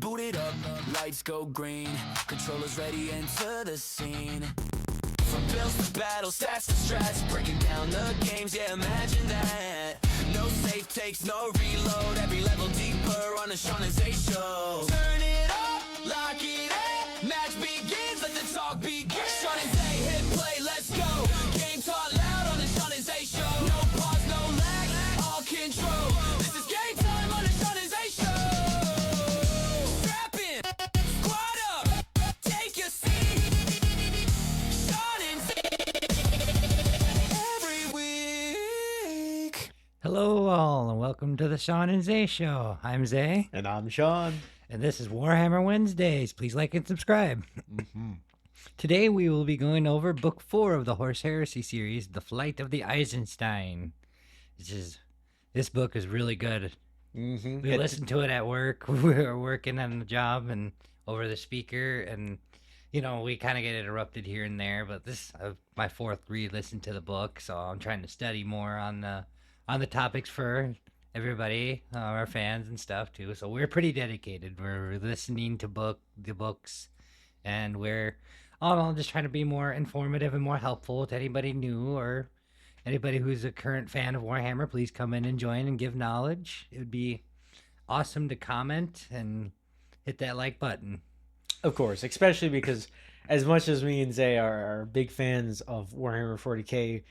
Boot it up, lights go green. Controllers ready, enter the scene. From builds to battle, stats to strats. Breaking down the games, yeah, imagine that. No save takes, no reload. Every level deeper on the Sean and Zay show. Turn it up, lock it in. Match begins, let the talk begin. Sean and Zay, hit play, let's go. Game talk loud on the Sean and Zay show. No pause, no lag, all control. This is game time on the Sean and Zay show. Strap in, squad up, take your seat. Sean and Zay every week. Hello all, and welcome to the Sean and Zay Show. I'm Zay, And I'm Sean. and this is Warhammer Wednesdays. Please like and subscribe. Today we will be going over Book 4 of the Horus Heresy series, The Flight of the Eisenstein. This book is really good. Mm-hmm. We listened to it at work. We were working on the job and over the speaker, and we kind of get interrupted here and there. But this is my fourth re-listen to the book, so I'm trying to study more on the topics for everybody, our fans and stuff too. So we're pretty dedicated. We're listening to the books, and we're all in all just trying to be more informative and more helpful to anybody new or anybody who's a current fan of Warhammer. Please come in and join and give knowledge. It would be awesome to comment and hit that like button. Of course, especially because as much as me and Zay are big fans of Warhammer 40k,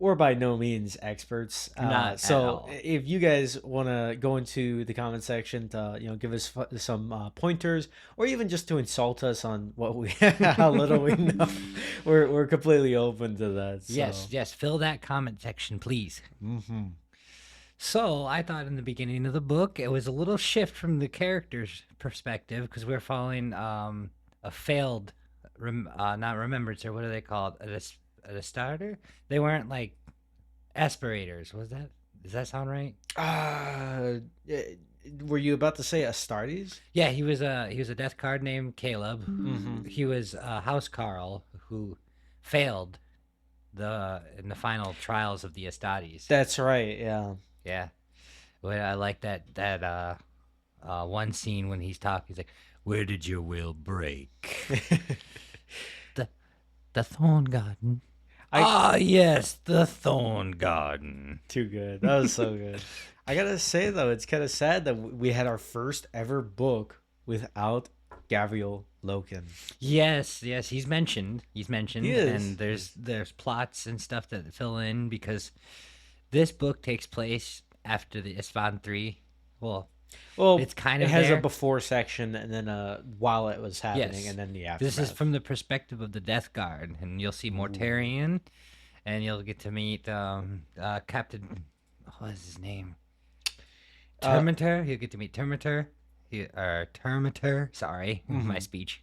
we're by no means experts. Not at so all. if you guys want to go into the comment section to give us some pointers, or even just to insult us on how little we know, we're completely open to that. So. Yes, fill that comment section, please. Mm-hmm. So I thought in the beginning of the book it was a little shift from the character's perspective because we're following a failed, not remembrance, or what are they called? A starter? They weren't like aspirators. Does that sound right? Were you about to say Astartes? Yeah, he was a Death Guard named Caleb. Mm-hmm. He was House Carl who failed in the final trials of the Astartes. That's right. Yeah. Yeah. Well, I like that one scene when he's talking. He's like, "Where did your will break?" the Thorn Garden. Yes, the Thorn Garden. Too good. That was so good. I gotta say though, it's kind of sad that we had our first ever book without Gabriel Loken. Yes, he's mentioned. He is. And there's plots and stuff that fill in because this book takes place after the Istvaan III. Well, it's kind of it has there. a before section and then while it was happening, Yes. and then the aftermath. This is from the perspective of the Death Guard, and you'll see Mortarion, and you'll get to meet Captain. What is his name? Terminator. You'll get to meet Terminator. Terminator. Sorry, my speech.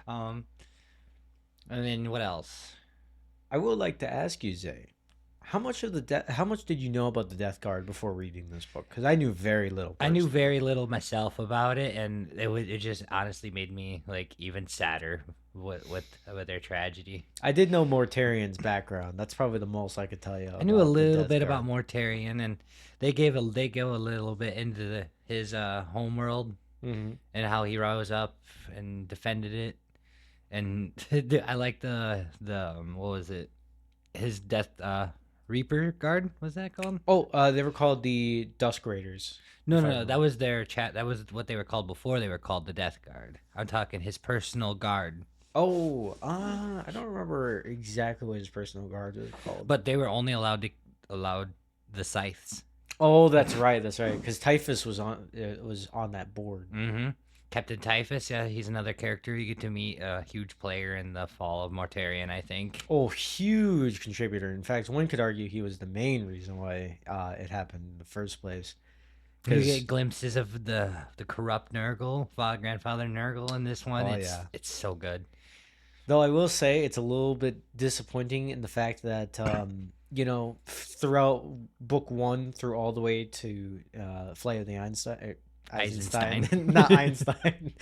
And then what else? I would like to ask you, Zay, how much did you know about the Death Guard before reading this book? Because I knew very little. I knew very little myself about it, and it just honestly made me like even sadder with their tragedy. I did know Mortarion's background. That's probably the most I could tell you. I knew a little bit about Mortarion, and they go a little bit into his homeworld and how he rose up and defended it. And I like the what was it? His Death Reaper Guard, was that called? Oh, they were called the Dusk Raiders. No, that was their chat. That was what they were called before they were called the Death Guard. I'm talking his personal guard. Oh, I don't remember exactly what his personal guard was called. But they were only allowed the scythes. Oh, that's right. Because Typhus was on that board. Mm-hmm. Captain Typhus, yeah, he's another character you get to meet, a huge player in the fall of Mortarion, I think. Oh, huge contributor. In fact, one could argue he was the main reason why it happened in the first place. You get glimpses of the corrupt Nurgle, grandfather Nurgle in this one. It's so good. Though I will say it's a little bit disappointing in the fact that throughout book 1 through all the way to Flight of the Eisenstein, not Einstein.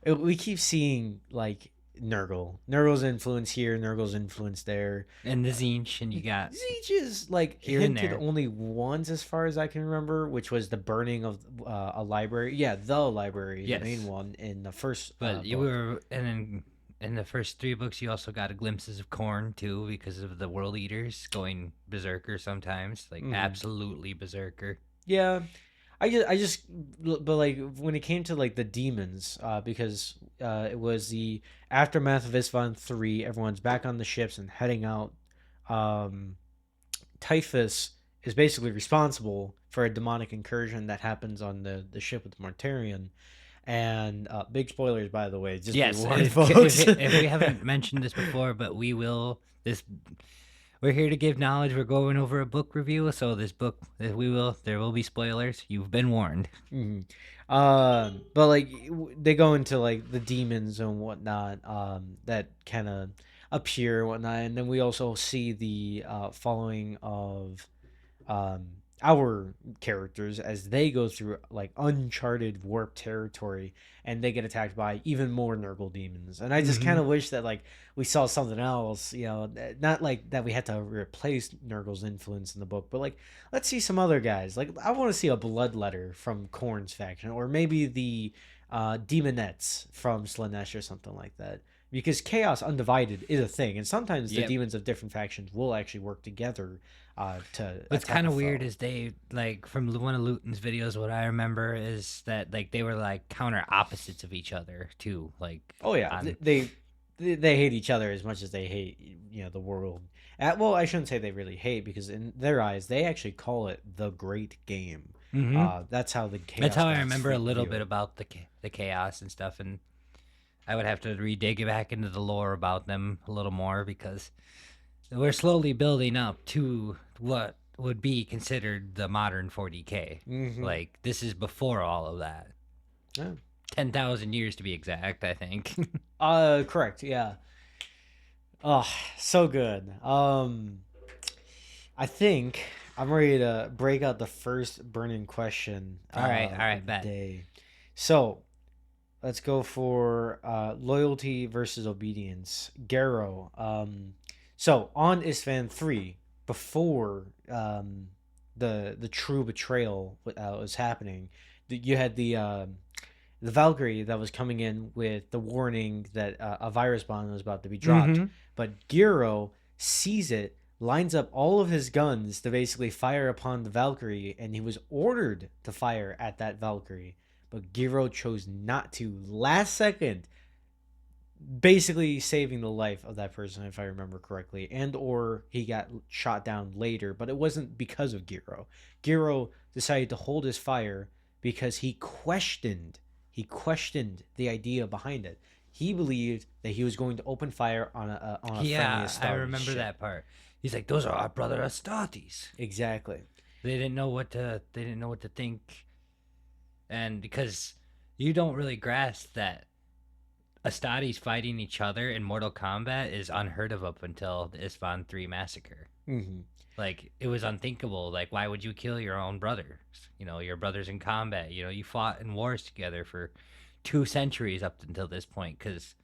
We keep seeing like Nurgle. Nurgle's influence here, Nurgle's influence there. And the Zinch, and you got Siege is like Here and hinted there. only once, as far as I can remember, which was the burning of a library. Yeah, the library, Yes. the main one in the first. but you book. were and then in the first 3 books you also got a glimpses of Korn too, because of the world eaters going berserker sometimes, like absolutely berserker. Yeah, I just, but like when it came to like the demons, because it was the aftermath of István III. Everyone's back on the ships and heading out. Um, Typhus is basically responsible for a demonic incursion that happens on the ship with Mortarion. And big spoilers, by the way. Just Yes, be warned, if, folks. if we haven't mentioned this before, but we will. We're here to give knowledge. We're going over a book review, so this book there will be spoilers. You've been warned. Mhm. But like they go into like the demons and whatnot, that kind of appear and whatnot, and then we also see the following of our characters as they go through like uncharted warp territory, and they get attacked by even more Nurgle demons. And I just kind of wish that like we saw something else, not like that we had to replace Nurgle's influence in the book, but like let's see some other guys. Like I want to see a bloodletter from Khorne's faction, or maybe the demonettes from Slanesh or something like that. Because chaos undivided is a thing, and sometimes the Yep. demons of different factions will actually work together to. What's attack kind a of weird foe. is they like from one of Luton's videos. What I remember is that like they were like counter opposites of each other too. Like Oh yeah, on- they hate each other as much as they hate the world. Well, I shouldn't say they really hate, because in their eyes they actually call it the Great Game. That's how the chaos. That's how I gods remember a little view bit it. about the chaos and stuff, and I would have to dig back into the lore about them a little more, because we're slowly building up to what would be considered the modern 40k. Like this is before all of that. Yeah. 10,000 years to be exact, I think. Correct. Yeah. Oh, so good. I think I'm ready to break out the first burning question. All right, of the bet. day. So, let's go for loyalty versus obedience. Garro. So on István III, before the true betrayal was happening, you had the Valkyrie that was coming in with the warning that a virus bomb was about to be dropped. But Garro sees it, lines up all of his guns to basically fire upon the Valkyrie, and he was ordered to fire at that Valkyrie. But Garro chose not to. Last second, basically saving the life of that person, if I remember correctly, and or he got shot down later, but it wasn't because of Garro. Garro decided to hold his fire because he questioned the idea behind it. He believed that he was going to open fire on a friendly Yeah, Astartes I remember ship. that part. He's like, "Those are our brother Astartes." Exactly. They didn't know what to think, and because you don't really grasp that Astartes fighting each other in Mortal Kombat is unheard of up until the István III massacre. Mm-hmm. Like it was unthinkable. Like why would you kill your own brothers? Your brothers in combat. You fought in wars together for 2 centuries up until this point, because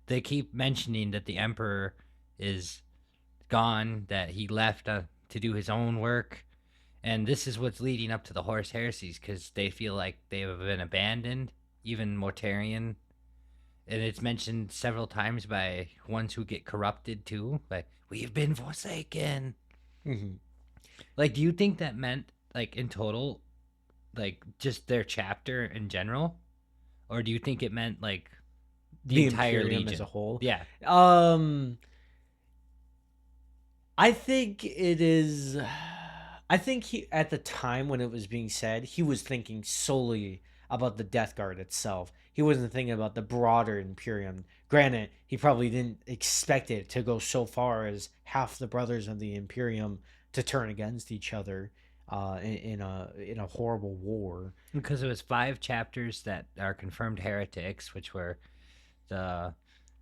they keep mentioning that the Emperor is gone, that he left to do his own work, and this is what's leading up to the Horus Heresies, because they feel like they have been abandoned, even Mortarion. And it's mentioned several times by ones who get corrupted too. Like, we've been forsaken. Mm-hmm. Like, do you think that meant, like, in total, like, just their chapter in general? Or do you think it meant, like, the entire Imperium Legion as a whole? Yeah. I think it is. I think he, at the time when it was being said, he was thinking solely about the Death Guard itself. He wasn't thinking about the broader Imperium. Granted, he probably didn't expect it to go so far as half the brothers of the Imperium to turn against each other in a horrible war. Because it was 5 chapters that are confirmed heretics, which were the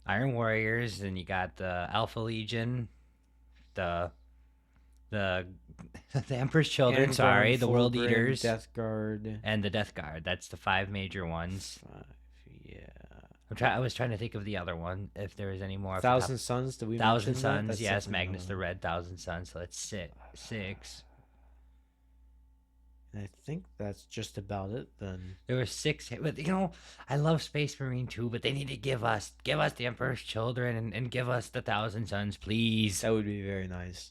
Iron Warriors, and you got the Alpha Legion, the Emperor's Children, Anagram, the World Fulgrim, Eaters, Death Guard. and the Death Guard. That's the 5 major ones. 5, yeah. I was trying to think of the other one if there was any more. Thousand Suns. Did we Thousand mention that? Suns. That's Yes, definitely Magnus the another Red. Thousand Suns. So that's six. one. I think that's just about it then. There were six, but I love Space Marine too. But they need to give us the Emperor's Children and give us the Thousand Suns, please. That would be very nice.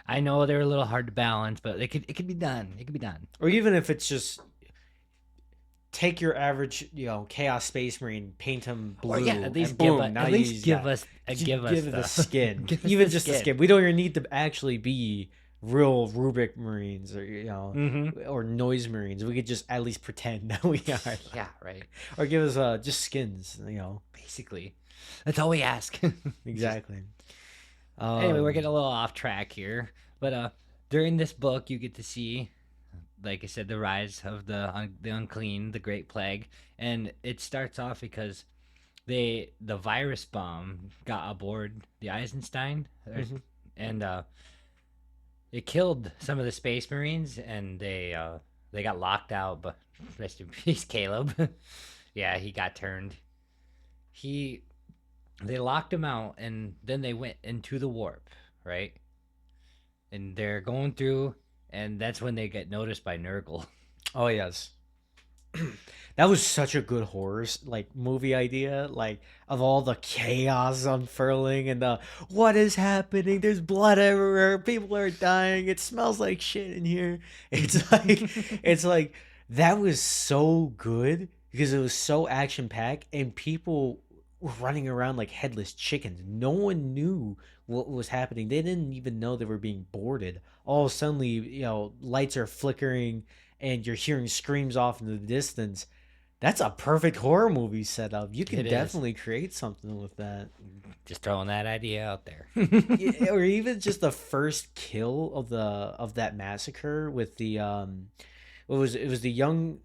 I know they're a little hard to balance, but it could be done. It could be done. Or even if it's just take your average, Chaos Space Marine, paint him blue, Or yeah, at least and boom, give us, now at you least use give that. us, Just give us give it the the skin, give us even the just the skin. We don't even need to actually be real Rubik Marines or or Noise Marines. We could just at least pretend that we are. Yeah, right. Or give us just skins. Basically, that's all we ask. Exactly. Anyway, we're getting a little off track here, but during this book, you get to see, like I said, the rise of the unclean, the Great Plague, and it starts off because the virus bomb got aboard the Eisenstein, and it killed some of the Space Marines, and they got locked out. But rest in peace, Caleb. Yeah, he got turned. They locked him out, and then they went into the warp, right? And they're going through, and that's when they get noticed by Nurgle. Oh yes. That was such a good horror movie idea, of all the chaos unfurling and the what is happening, there's blood everywhere, people are dying, it smells like shit in here. It's like that was so good because it was so action packed and people were running around like headless chickens. No one knew what was happening. They didn't even know they were being boarded. All suddenly, lights are flickering and you're hearing screams off in the distance. That's a perfect horror movie setup. You can definitely create something with that. Just throwing that idea out there. Or even just the first kill of that massacre with the it was the young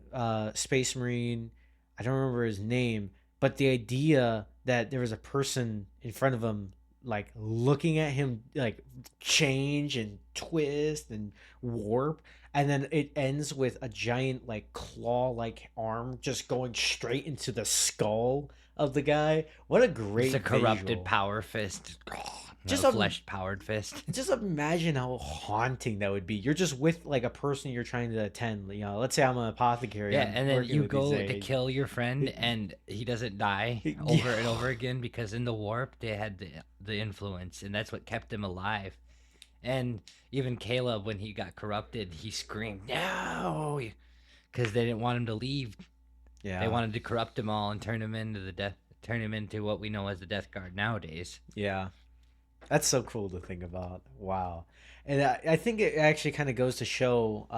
Space Marine. I don't remember his name, but the idea that there was a person in front of him looking at him change and twist and warp, and then it ends with a giant claw arm just going straight into the skull of the guy. What a great It's a corrupted visual. power fist. Just a a- flesh powered fist. Just imagine how haunting that would be. You're just with a person you're trying to attend. Let's say I'm an apothecary. Yeah, I'm and then working you with go these to aides. kill your friend, and he doesn't die over and over again because in the warp they had the influence, and that's what kept him alive. And even Caleb, when he got corrupted, he screamed no, because they didn't want him to leave. Yeah, They wanted to corrupt him all and turn him into what we know as the Death Guard nowadays. Yeah. That's so cool to think about. Wow. And I think it actually kind of goes to show,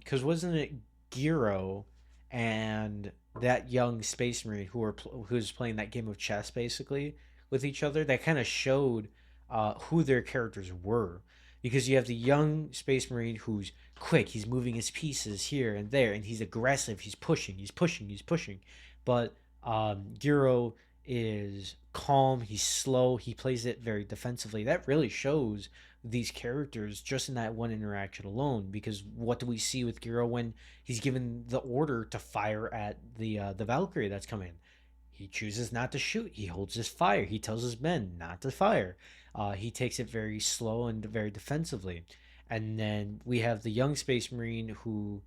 because wasn't it Giro and that young Space Marine who was playing that game of chess basically with each other that kind of showed who their characters were, because you have the young Space Marine who's quick, he's moving his pieces here and there, and he's aggressive, he's pushing, but Giro is calm, he's slow, he plays it very defensively. That really shows these characters just in that one interaction alone, because what do we see with Giro when he's given the order to fire at the Valkyrie that's coming? He chooses not to shoot, he holds his fire, he tells his men not to fire. He takes it very slow and very defensively. And then we have the young Space Marine who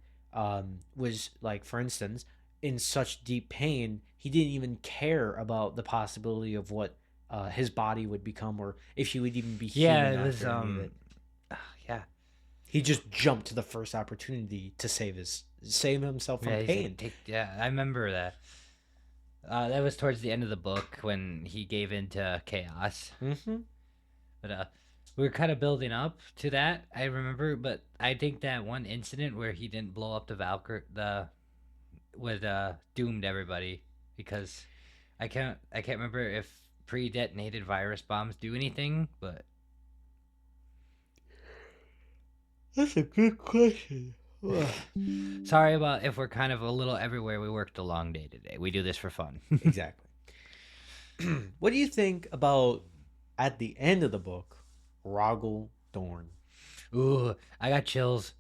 was, for instance, in such deep pain, he didn't even care about the possibility of what his body would become, or if he would even be human. Yeah, it was after any of it. yeah. He just jumped to the first opportunity to save himself from he's pain. I remember that. That was towards the end of the book when he gave into chaos. Mm-hmm. But we were kind of building up to that, I remember. But I think that one incident where he didn't blow up the Valkyrie, doomed everybody, because I can't remember if pre-detonated virus bombs do anything, but That's a good question. sorry about if we're kind of a little everywhere. We worked a long day today. We do this for fun. Exactly. What do you think about, at the end of the book, Rogal Dorn? Ooh, I got chills.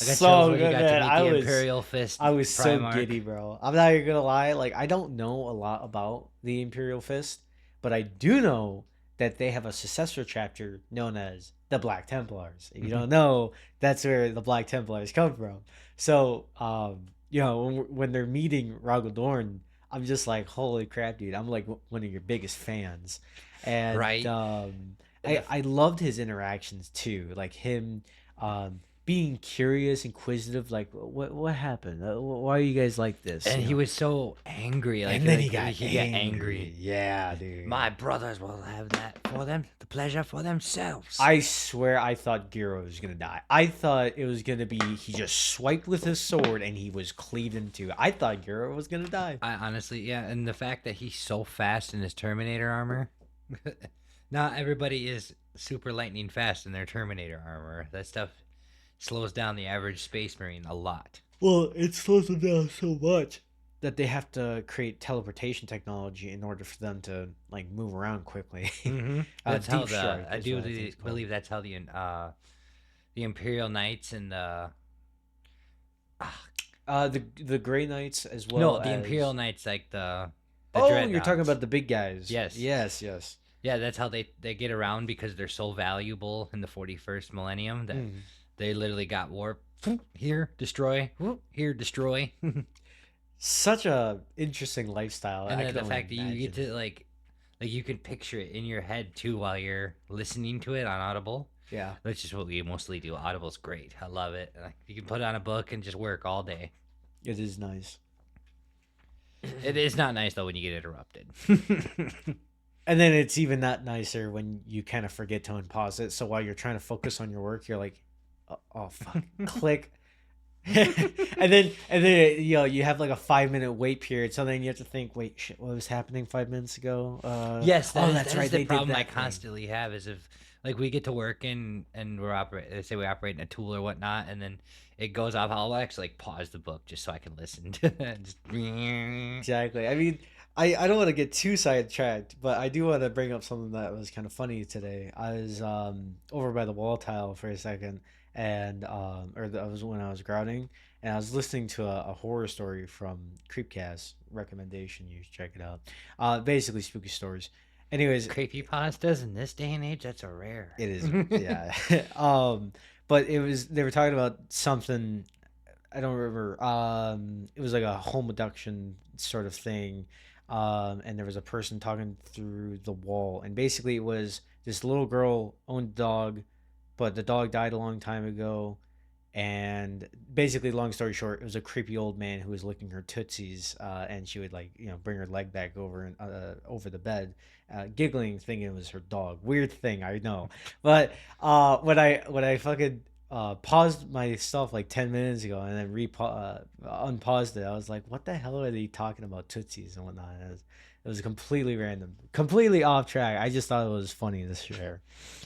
I got So chills when you good, got man. to meet the Imperial Fist. I was so Primarch. giddy, bro. I'm not even gonna lie. Like, I don't know a lot about the Imperial Fist, but I do know that they have a successor chapter known as the Black Templars. If you don't know, that's where the Black Templars come from. So, when they're meeting Rogal Dorn, I'm just like, holy crap, dude! I'm like one of your biggest fans, and Right. I loved his interactions too, like him being curious, inquisitive, like what happened? Why are you guys like this? And You he know? was so angry. Like, And then like, he got he got angry. Yeah, dude. My brothers will have that for them, the pleasure for themselves. I swear I thought Gyro was gonna die. I thought it was gonna be he just swiped with his sword and he was cleaved into. I thought Gyro was gonna die. I honestly, yeah, and the fact that he's so fast in his Terminator armor. Not everybody is super lightning fast in their Terminator armor. That stuff slows down the average Space Marine a lot. Well, it slows them down so much that they have to create teleportation technology in order for them to like move around quickly. That's how Deep strike I is do what I think it's called. believe that's how the Imperial Knights and the The Grey Knights as well. no, the as... Imperial Knights, like the Oh, you're talking Dreadnoughts. about the big guys. Yes. Yes. Yeah, that's how they get around, because they're so valuable in the 41st millennium that they literally got warp. Here, destroy. Here, destroy. Such a interesting lifestyle. And I then can the only fact that you get imagine. to like you can picture it in your head too while you're listening to it on Audible. Yeah. Which is what we mostly do. Audible's great. I love it. Like, you can put on a book and just work all day. It is nice. It is not nice though when you get interrupted. And then it's even not nicer when you kind of forget to unpause it. So while you're trying to focus on your work, you're like, oh fuck, click. and then you have like a 5-minute wait period. So then you have to think, wait, shit, what was happening 5 minutes ago? Yes, that's right. The They problem did I that thing. constantly have is if like we get to work and we're operating. They say we operate in a tool or whatnot, and then it goes off. I'll actually like pause the book just so I can listen to it. Just... Exactly. I mean, I don't want to get too sidetracked, but I do want to bring up something that was kind of funny today. I was over by the wall tile for a second, and I was when I was grouting, and I was listening to a horror story from Creepcast. Recommendation, you should check it out. Basically spooky stories. Anyways, Creepypastas in this day and age, that's a rare. it is, yeah. But they were talking about something. I don't remember. It was like a home abduction sort of thing. And there was a person talking through the wall, and basically it was this little girl owned a dog, but the dog died a long time ago. And basically, long story short, it was a creepy old man who was licking her tootsies, and she would bring her leg back over the bed, giggling, thinking it was her dog. Weird thing, I know. But when I fucking paused my stuff like 10 minutes ago and then unpaused it, I was like, what the hell are they talking about tootsies and whatnot? It was completely random, completely off track. I just thought it was funny to share.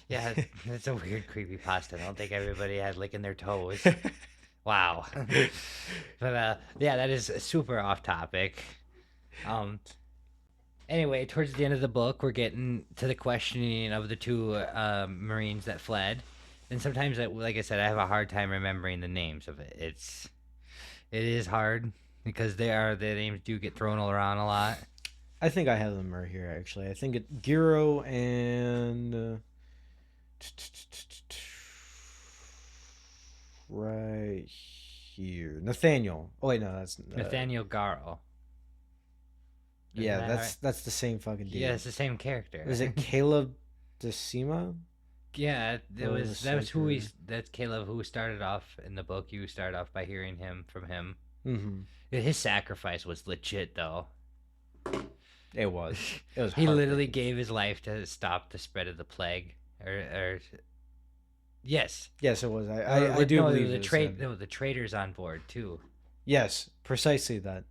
Yeah, it's a weird creepypasta. I don't think everybody had licking their toes. Wow. But yeah, that is super off topic. Anyway, towards the end of the book, we're getting to the questioning of the two Marines that fled. And sometimes, like I said, I have a hard time remembering the names of it. It is hard because the names do get thrown around a lot. I think I have them right here, actually. I think it's Giro and... right here. Nathaniel. Oh, wait, no, that's... Nathaniel Garro. Isn't yeah, that right? that's the same fucking dude. Yeah, it's the same character. Was it Caleb Decima? Yeah, was that's Caleb who started off in the book. You start off by hearing from him. Mm-hmm. His sacrifice was legit, though. It was. It was. He literally gave his life to stop the spread of the plague. Or yes, yes, it was. I do believe the traitors on board too. Yes, precisely that.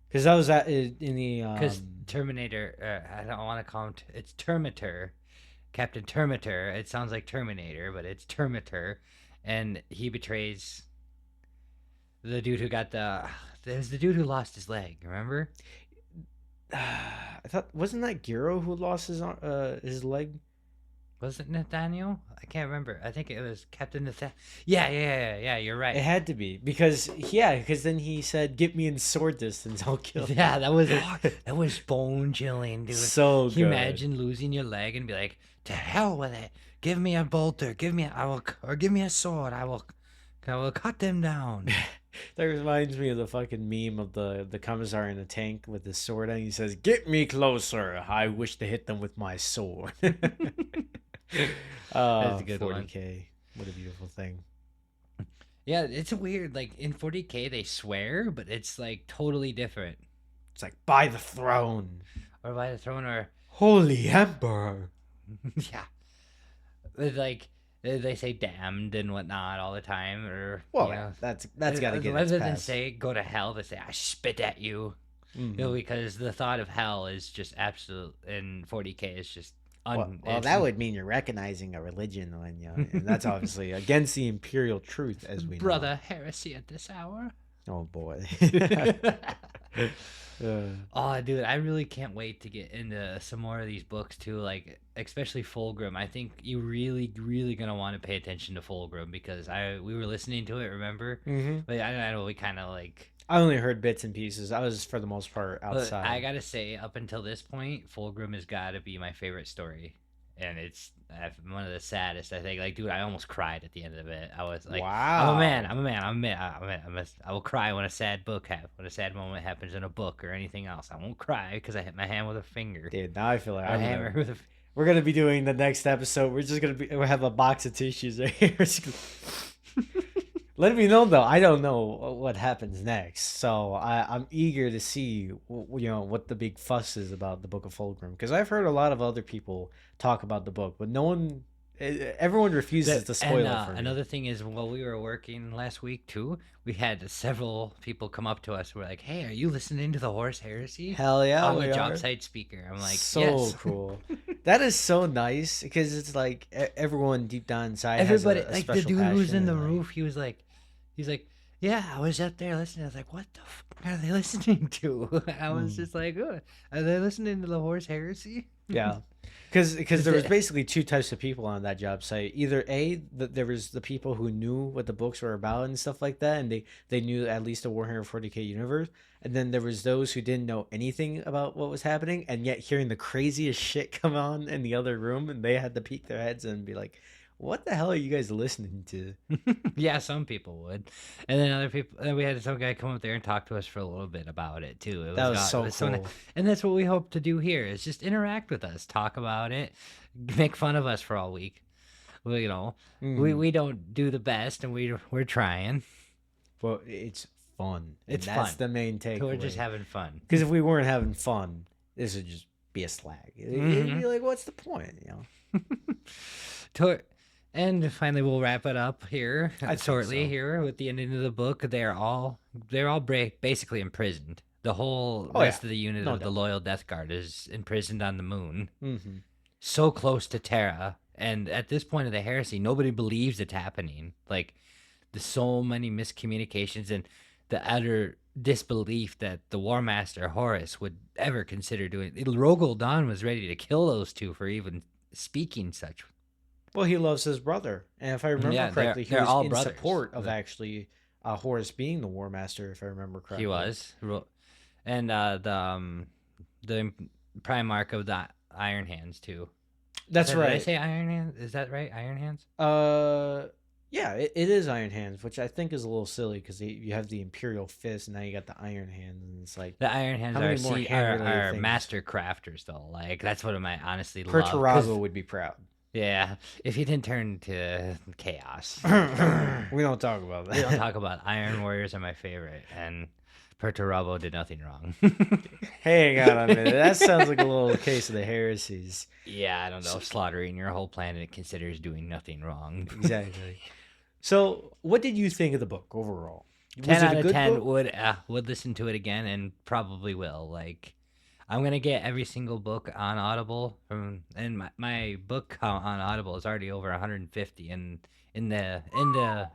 Because that was in the because Terminator. I don't want to call him. It's Terminator. Captain Terminator. It sounds like Terminator, but it's Terminator, and he betrays the dude who got there's the dude who lost his leg. Remember? I thought wasn't that Giro who lost his leg? Was it Nathaniel? I can't remember. I think it was Captain Nathaniel. Yeah. You're right. It had to be because then he said, "Get me in sword distance, I'll kill you." Yeah, that was bone chilling, dude. So Can you good. imagine losing your leg and be like, to hell with it. Give me a bolter. Give me a sword. I will cut them down. That reminds me of the fucking meme of the commissar in the tank with the sword, and he says, "Get me closer. I wish to hit them with my sword." That's a good 40K. What a beautiful thing. Yeah, it's weird. Like in 40K, they swear, but it's like totally different. It's like, by the throne, Or by the throne, or holy emperor. yeah, it's like they say damned and whatnot all the time, or Well, you know, that's got to get its rather than pass. say go to hell, they say I spit at you. Mhm. You know, because the thought of hell is just absolute. In 40K, is just Well, it's- that would mean you're recognizing a religion, and that's obviously against the imperial truth, as we brother heresy at this hour. know. Oh boy. Oh, dude, I really can't wait to get into some more of these books too. Like, especially Fulgrim. I think you really, really gonna want to pay attention to Fulgrim because we were listening to it. Remember? Mm-hmm. But I know we kind of like. I only heard bits and pieces. I was, for the most part, But outside. I gotta say, up until this point, Fulgrim has got to be my favorite story, and it's one of the saddest. I think, like, dude, I almost cried at the end of it. I was like, Wow. I'm a man. I will cry when a sad when a sad moment happens in a book or anything else. I won't cry because I hit my hand with a finger. Dude, now I feel like A hammer with a. we're gonna be doing the next episode. We're just gonna we'll have a box of tissues right here. Let me know though. I don't know what happens next, so I'm eager to see what the big fuss is about the Book of Fulgrim, because I've heard a lot of other people talk about the book, but everyone refuses to spoil it for me. Another thing is, while we were working last week too, we had several people come up to us. Who were like, "Hey, are you listening to the Horus Heresy?" Hell yeah, I'm we a job are. site speaker. I'm like, So yes. cool. That is so nice, because it's like everyone deep down inside has Everybody, a like the special dude who was passion in the and, like, roof, he's like, yeah, I was up there listening. I was like, what the fuck are they listening to? I was just like, oh, are they listening to the Horus Heresy? Yeah, because there was basically two types of people on that job site. Either there was the people who knew what the books were about and stuff like that, and they knew at least the Warhammer 40K universe, and then there was those who didn't know anything about what was happening, and yet hearing the craziest shit come on in the other room, and they had to peek their heads and be like, what the hell are you guys listening to? Yeah, some people would, and then other people. Then we had some guy come up there and talk to us for a little bit about it too. That was so nice. cool. And that's what we hope to do here: is just interact with us, talk about it, make fun of us for all week. Well, you know, we don't do the best, and we're trying. But it's fun. And It's that's fun. the main takeaway. So we're just having fun. Because if we weren't having fun, this would just be a slag. It'd be like, what's the point? And finally, we'll wrap it up here I think shortly. so. Here with the ending of the book, they're all basically imprisoned. The whole Oh, rest yeah. of the unit No of the doubt. Loyal Death Guard is imprisoned on the moon, Mm-hmm. so close to Terra. And at this point of the heresy, nobody believes it's happening. Like, there's so many miscommunications and the utter disbelief that the War Master Horus would ever consider doing. Rogal Dawn was ready to kill those two for even speaking such. Well, he loves his brother, and if I remember Yeah, correctly, he they're was all in brothers. support of actually Horus being the War Master, if I remember correctly. He was, and the Primarch of the Iron Hands too. That's Did I right. say Iron Hands? Is that right? Iron Hands? Yeah, it is Iron Hands, which I think is a little silly because you have the Imperial Fist, and now you got the Iron Hands, and it's like The Iron Hands How many more hand-related are things? master crafters though. Like, that's what I honestly love. Perturabo would be proud. Yeah, if he didn't turn to chaos. We don't talk about that. We don't talk about Iron Warriors are my favorite, and Perturabo did nothing wrong. Hang on a minute. That sounds like a little case of the heresies. Yeah, I don't know. Slaughtering your whole planet considers doing nothing wrong. Exactly. So, what did you think of the book overall? 10 out a of good 10 book? would listen to it again and probably will. Like, I'm gonna get every single book on Audible and my book count on Audible is already over 150, and in the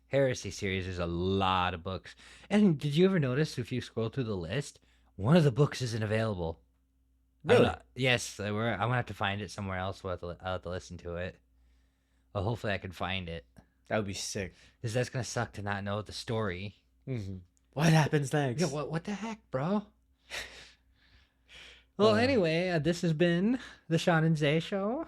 Heresy series there's a lot of books. And did you ever notice, if you scroll through the list, one of the books isn't available? I don't Really? know. Yes, I'm gonna have to find it somewhere else. I'll have to listen to it. Well, hopefully I can find it. That would be sick. Because that's gonna suck to not know the story. What happens next? Yeah, what the heck, bro? Well, anyway, this has been the Sean and Zay Show.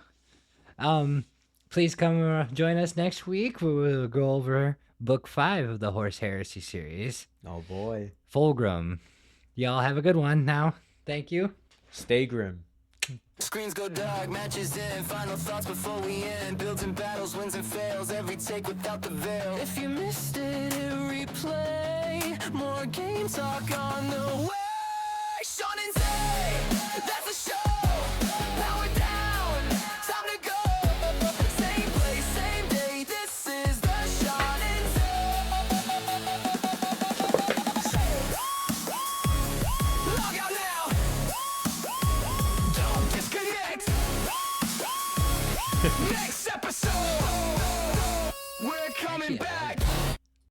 Please come join us next week where we'll go over Book 5 of the Horus Heresy series, Oh boy. Fulgrim. Y'all have a good one now. Thank you. Stay grim. Screens go dark, matches in, final thoughts before we end. Builds and battles, wins and fails, every take without the veil. If you missed it, replay. More game talk on the way. Sean and Zay, that's the show. Power down, time to go. Same place, same day, this is the Sean and Zay. Log out now. Don't disconnect.